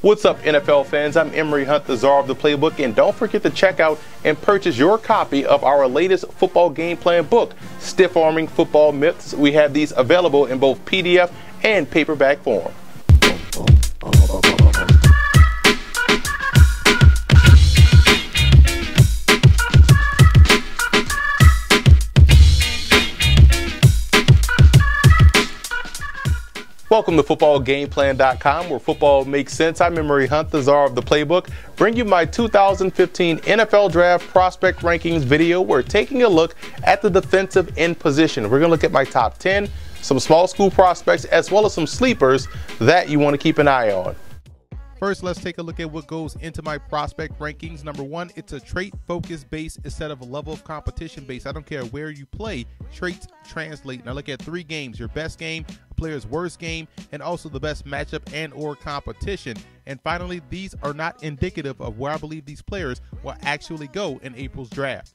What's up, NFL fans? I'm Emory Hunt, the czar of the playbook, and don't forget to check out and purchase your copy of our latest football game plan book, Stiff Arming Football Myths. We have these available in both PDF and paperback form. Welcome to footballgameplan.com, where football makes sense. I'm Emory Hunt, the czar of the playbook, bring you my 2015 NFL Draft Prospect Rankings video. We're taking a look at the defensive end position. We're going to look at my top 10, some small school prospects, as well as some sleepers that you want to keep an eye on. First, let's take a look at what goes into my prospect rankings. Number one, it's a trait-focused base instead of a level of competition base. I don't care where you play, traits translate. Now look at 3 games: your best game, a player's worst game, and also the best matchup and or competition. And finally, these are not indicative of where I believe these players will actually go in April's draft.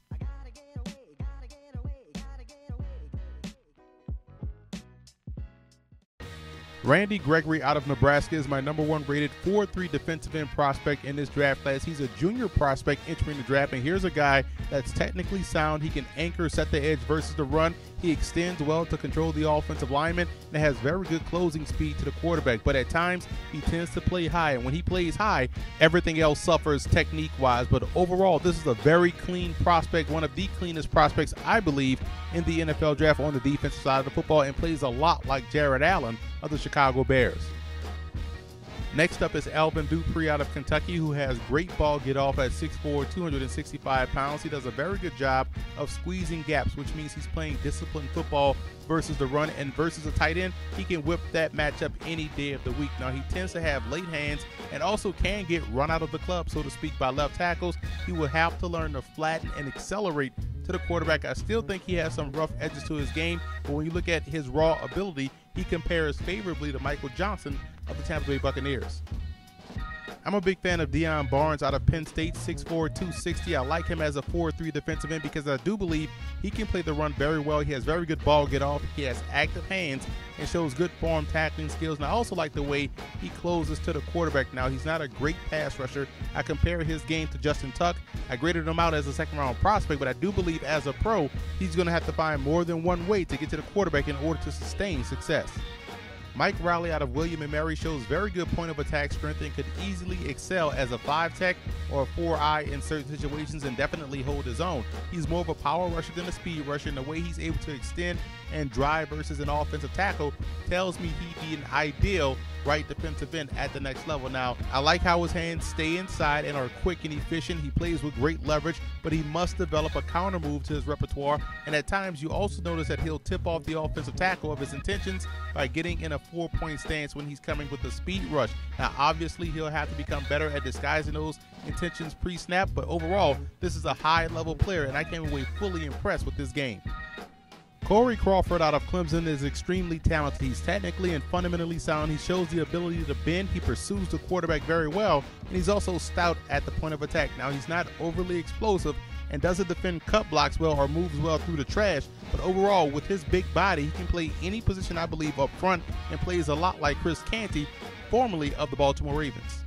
Randy Gregory out of Nebraska is my number 1 rated 4-3 defensive end prospect in this draft class. He's a junior prospect entering the draft, and here's a guy that's technically sound. He can anchor, set the edge versus the run. He extends well to control the offensive lineman and has very good closing speed to the quarterback. But at times, he tends to play high, and when he plays high, everything else suffers technique-wise. But overall, this is a very clean prospect, one of the cleanest prospects, I believe, in the NFL draft on the defensive side of the football, and plays a lot like Jared Allen of the Chicago Bears. Next up is Alvin Dupree out of Kentucky, who has great ball get off at 6'4", 265 pounds. He does a very good job of squeezing gaps, which means he's playing disciplined football versus the run, and versus a tight end, he can whip that matchup any day of the week. Now, he tends to have late hands and also can get run out of the club, so to speak, by left tackles. He will have to learn to flatten and accelerate to the quarterback. I still think he has some rough edges to his game, but when you look at his raw ability, he compares favorably to Michael Johnson of the Tampa Bay Buccaneers. I'm a big fan of Deion Barnes out of Penn State, 6'4", 260. I like him as a 4-3 defensive end because I do believe he can play the run very well. He has very good ball get off. He has active hands and shows good form tackling skills. And I also like the way he closes to the quarterback. Now, he's not a great pass rusher. I compare his game to Justin Tuck. I graded him out as a second-round prospect, but I do believe as a pro, he's going to have to find more than one way to get to the quarterback in order to sustain success. Mike Riley out of William & Mary shows very good point of attack strength and could easily excel as a 5-tech or a 4-eye in certain situations and definitely hold his own. He's more of a power rusher than a speed rusher, and the way he's able to extend and drive versus an offensive tackle tells me he'd be an ideal right defensive end at the next level. Now, I like how his hands stay inside and are quick and efficient. He plays with great leverage, but he must develop a counter move to his repertoire, and at times you also notice that he'll tip off the offensive tackle of his intentions by getting in a 4-point stance when he's coming with a speed rush. Now, obviously, he'll have to become better at disguising those intentions pre-snap, but overall, this is a high-level player, and I came away fully impressed with this game. Corey Crawford out of Clemson is extremely talented. He's technically and fundamentally sound. He shows the ability to bend. He pursues the quarterback very well, and he's also stout at the point of attack. Now, he's not overly explosive and doesn't defend cut blocks well or moves well through the trash, but overall, with his big body, he can play any position, I believe, up front, and plays a lot like Chris Canty, formerly of the Baltimore Ravens.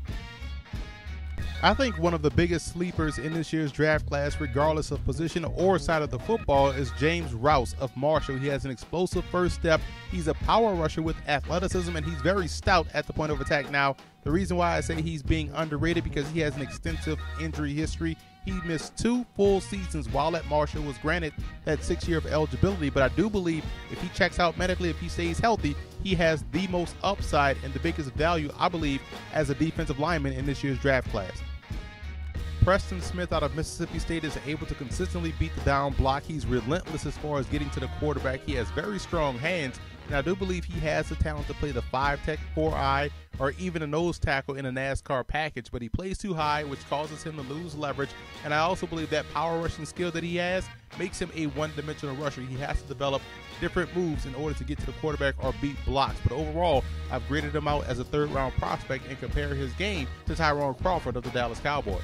I think one of the biggest sleepers in this year's draft class, regardless of position or side of the football, is James Rouse of Marshall. He has an explosive first step. He's a power rusher with athleticism, and he's very stout at the point of attack. Now, the reason why I say he's being underrated because he has an extensive injury history. He missed 2 full seasons while at Marshall, was granted that 6-year of eligibility, but I do believe if he checks out medically, if he stays healthy, he has the most upside and the biggest value, I believe, as a defensive lineman in this year's draft class. Preston Smith out of Mississippi State is able to consistently beat the down block. He's relentless as far as getting to the quarterback. He has very strong hands, and I do believe he has the talent to play the 5-tech, 4-eye, or even a nose tackle in a NASCAR package, but he plays too high, which causes him to lose leverage, and I also believe that power rushing skill that he has makes him a one-dimensional rusher. He has to develop different moves in order to get to the quarterback or beat blocks, but overall, I've graded him out as a 3rd-round prospect and compare his game to Tyrone Crawford of the Dallas Cowboys.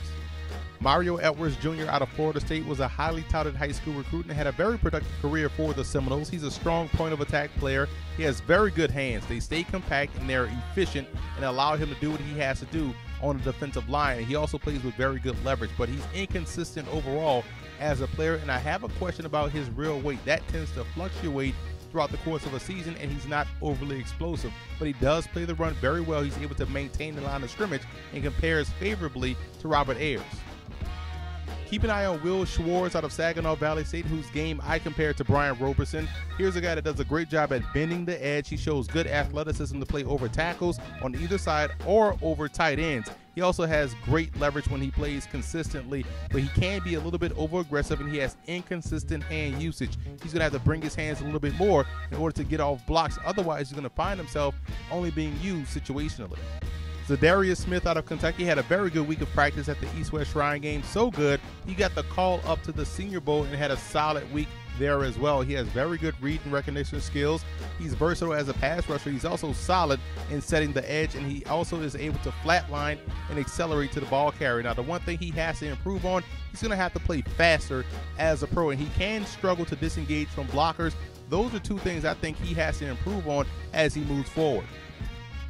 Mario Edwards Jr. out of Florida State was a highly touted high school recruit and had a very productive career for the Seminoles. He's a strong point of attack player. He has very good hands. They stay compact and they're efficient and allow him to do what he has to do on the defensive line. And he also plays with very good leverage, but he's inconsistent overall as a player. And I have a question about his real weight. That tends to fluctuate throughout the course of a season, and he's not overly explosive, but he does play the run very well. He's able to maintain the line of scrimmage and compares favorably to Robert Ayers. Keep an eye on Will Schwartz out of Saginaw Valley State, whose game I compare to Brian Roberson. Here's a guy that does a great job at bending the edge. He shows good athleticism to play over tackles on either side or over tight ends. He also has great leverage when he plays consistently, but he can be a little bit over-aggressive and he has inconsistent hand usage. He's going to have to bring his hands a little bit more in order to get off blocks. Otherwise, he's going to find himself only being used situationally. Zadarius Smith out of Kentucky had a very good week of practice at the East-West Shrine game. So good, he got the call up to the Senior Bowl and had a solid week there as well. He has very good read and recognition skills. He's versatile as a pass rusher. He's also solid in setting the edge, and he also is able to flatline and accelerate to the ball carrier. Now, the one thing he has to improve on, he's going to have to play faster as a pro, and he can struggle to disengage from blockers. Those are two things I think he has to improve on as he moves forward.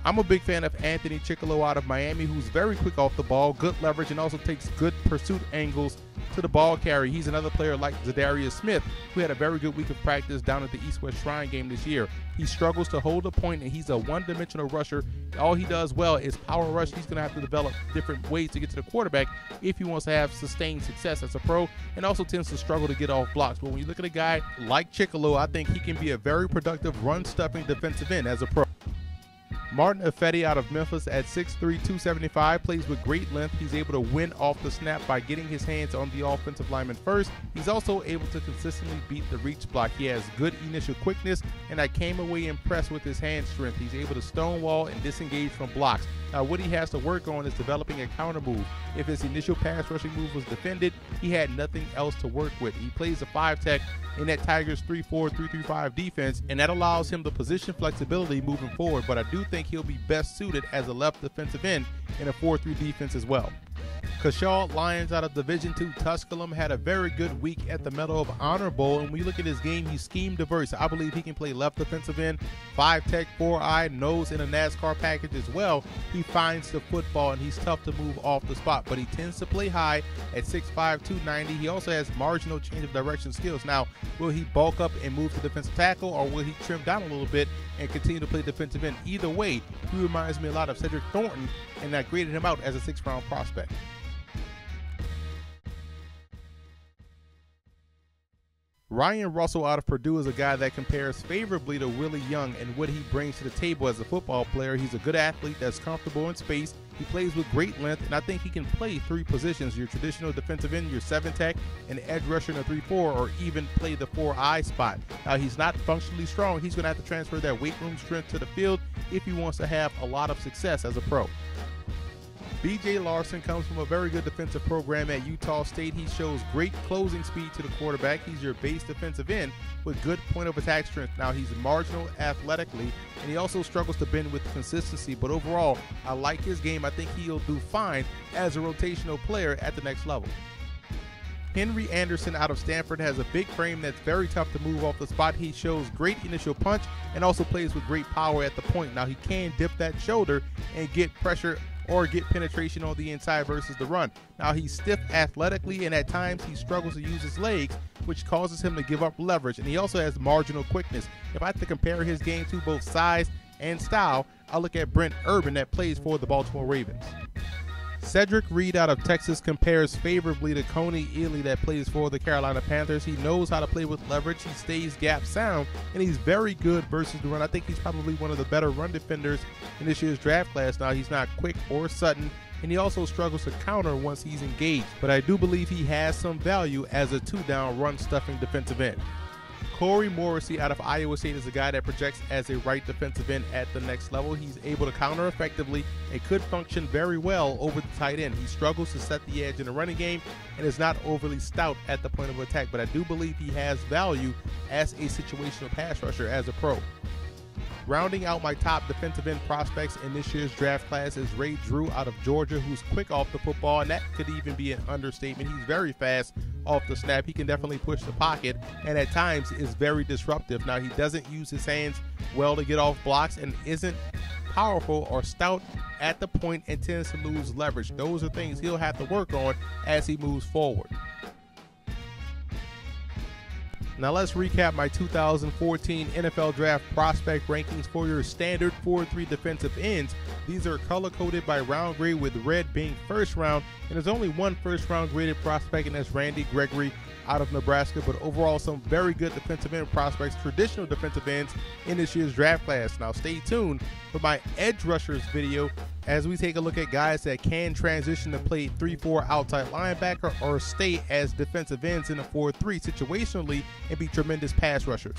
I'm a big fan of Anthony Chickillo out of Miami, who's very quick off the ball, good leverage, and also takes good pursuit angles to the ball carrier. He's another player like Zadarius Smith, who had a very good week of practice down at the East-West Shrine game this year. He struggles to hold a point, and he's a one-dimensional rusher. All he does well is power rush. He's going to have to develop different ways to get to the quarterback if he wants to have sustained success as a pro, and also tends to struggle to get off blocks. But when you look at a guy like Chickillo, I think he can be a very productive run-stuffing defensive end as a pro. Martin Effetti out of Memphis at 6'3", 275, plays with great length. He's able to win off the snap by getting his hands on the offensive lineman first. He's also able to consistently beat the reach block. He has good initial quickness, and I came away impressed with his hand strength. He's able to stonewall and disengage from blocks. Now, what he has to work on is developing a counter move. If his initial pass rushing move was defended, he had nothing else to work with. He plays a 5-tech in that Tigers 3-4, 3-3-5 defense, and that allows him the position flexibility moving forward, but I do think he'll be best suited as a left defensive end in a 4-3 defense as well. Kashaw Lyons out of Division II Tusculum had a very good week at the Medal of Honor Bowl, and when you look at his game, he's scheme diverse. I believe he can play left defensive end, 5-tech, 4-eye, nose in a NASCAR package as well. He finds the football, and he's tough to move off the spot, but he tends to play high at 6'5", 290. He also has marginal change of direction skills. Now, will he bulk up and move to defensive tackle, or will he trim down a little bit and continue to play defensive end? Either way, he reminds me a lot of Cedric Thornton, and I graded him out as a 6th-round prospect. Ryan Russell out of Purdue is a guy that compares favorably to Willie Young and what he brings to the table as a football player. He's a good athlete that's comfortable in space. He plays with great length, and I think he can play 3 positions: your traditional defensive end, your 7-tech, an edge rusher in a 3-4, or even play the 4-eye spot. Now, he's not functionally strong. He's going to have to transfer that weight room strength to the field if he wants to have a lot of success as a pro. B.J. Larson comes from a very good defensive program at Utah State. He shows great closing speed to the quarterback. He's your base defensive end with good point of attack strength. Now, he's marginal athletically, and he also struggles to bend with consistency. But overall, I like his game. I think he'll do fine as a rotational player at the next level. Henry Anderson out of Stanford has a big frame that's very tough to move off the spot. He shows great initial punch and also plays with great power at the point. Now, he can dip that shoulder and get pressure or get penetration on the inside versus the run. Now, he's stiff athletically, and at times he struggles to use his legs, which causes him to give up leverage, and he also has marginal quickness. If I have to compare his game to both size and style, I look at Brent Urban that plays for the Baltimore Ravens. Cedric Reed out of Texas compares favorably to Coney Ely that plays for the Carolina Panthers. He knows how to play with leverage. He stays gap sound, and he's very good versus the run. I think he's probably one of the better run defenders in this year's draft class. Now, he's not quick or sudden, and he also struggles to counter once he's engaged. But I do believe he has some value as a 2-down run-stuffing defensive end. Corey Morrissey out of Iowa State is a guy that projects as a right defensive end at the next level. He's able to counter effectively and could function very well over the tight end. He struggles to set the edge in the running game and is not overly stout at the point of attack, but I do believe he has value as a situational pass rusher as a pro. Rounding out my top defensive end prospects in this year's draft class is Ray Drew out of Georgia, who's quick off the football, and that could even be an understatement. He's very fast off the snap. He can definitely push the pocket, and at times is very disruptive. Now, he doesn't use his hands well to get off blocks and isn't powerful or stout at the point and tends to lose leverage. Those are things he'll have to work on as he moves forward. Now let's recap my 2014 NFL Draft prospect rankings for your standard 4-3 defensive ends. These are color-coded by round grade, with red being first round, and there's only one first-round graded prospect, and that's Randy Gregory out of Nebraska. But overall, some very good defensive end prospects, traditional defensive ends in this year's draft class. Now stay tuned for my edge rushers video as we take a look at guys that can transition to play 3-4 outside linebacker or stay as defensive ends in a 4-3 situationally and be tremendous pass rushers.